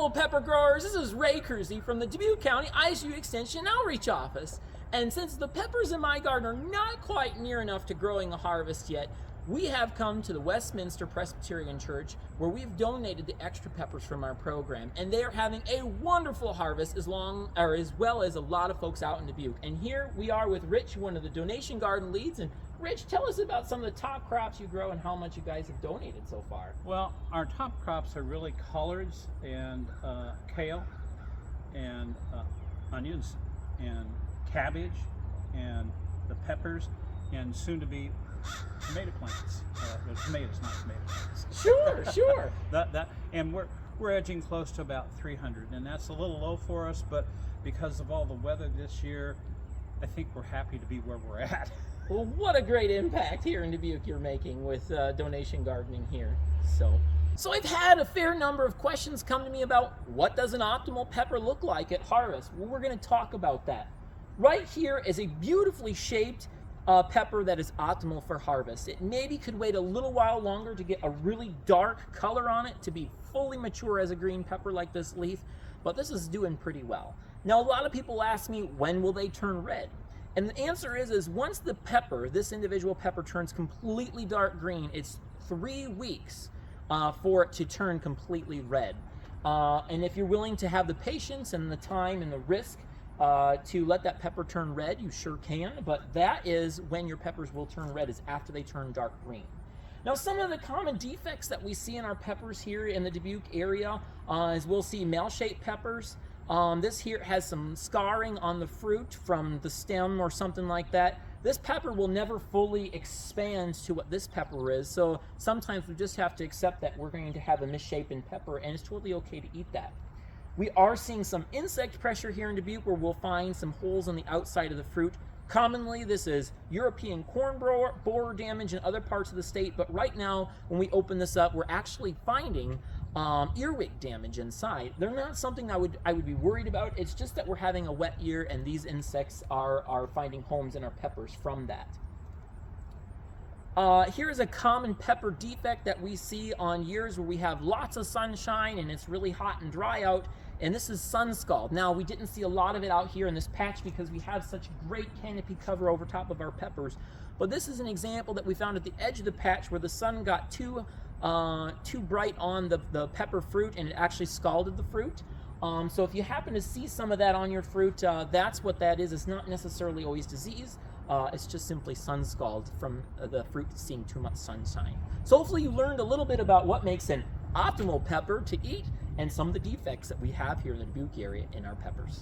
Hello, pepper growers. This is Ray Kruse from the Dubuque County ISU Extension Outreach Office. And since the peppers in my garden are not quite near enough to growing a harvest yet, we have come to the Westminster Presbyterian Church where we've donated the extra peppers from our program, and they are having a wonderful harvest as well as a lot of folks out in Dubuque. And here we are with Rich, one of the donation garden leads. And Rich, tell us about some of the top crops you grow and how much you guys have donated so far. Well, our top crops are really collards and kale and onions and cabbage and the peppers and soon to be tomato plants. Tomatoes, not tomato plants. Sure. And we're edging close to about 300, and that's a little low for us, but because of all the weather this year, I think we're happy to be where we're at. Well, what a great impact here in Dubuque you're making with donation gardening here. So I've had a fair number of questions come to me about what does an optimal pepper look like at harvest. Well, we're going to talk about that. Right here is a beautifully shaped pepper that is optimal for harvest. It maybe could wait a little while longer to get a really dark color on it to be fully mature as a green pepper like this leaf, but this is doing pretty well. Now, a lot of people ask me, when will they turn red? And the answer is once the pepper, this individual pepper, turns completely dark green, it's 3 weeks for it to turn completely red. And if you're willing to have the patience and the time and the risk to let that pepper turn red, you sure can, but that is when your peppers will turn red, is after they turn dark green. Now, some of the common defects that we see in our peppers here in the Dubuque area is we'll see male-shaped peppers. This here has some scarring on the fruit from the stem or something like that. This pepper will never fully expand to what this pepper is, so sometimes we just have to accept that we're going to have a misshapen pepper, and it's totally okay to eat that. We are seeing some insect pressure here in Dubuque where we'll find some holes on the outside of the fruit. Commonly, this is European corn borer damage in other parts of the state, but right now, when we open this up, we're actually finding earwig damage inside. They're not something I would be worried about. It's just that we're having a wet year, and these insects are finding homes in our peppers from that. Here is a common pepper defect that we see on years where we have lots of sunshine and it's really hot and dry out, and this is sun scald. Now, we didn't see a lot of it out here in this patch because we have such great canopy cover over top of our peppers, but this is an example that we found at the edge of the patch where the sun got too bright on the pepper fruit and it actually scalded the fruit. So if you happen to see some of that on your fruit, that's what that is. It's not necessarily always disease. It's just simply sun scald from the fruit seeing too much sunshine. So hopefully you learned a little bit about what makes an optimal pepper to eat and some of the defects that we have here in the Dubuque area in our peppers.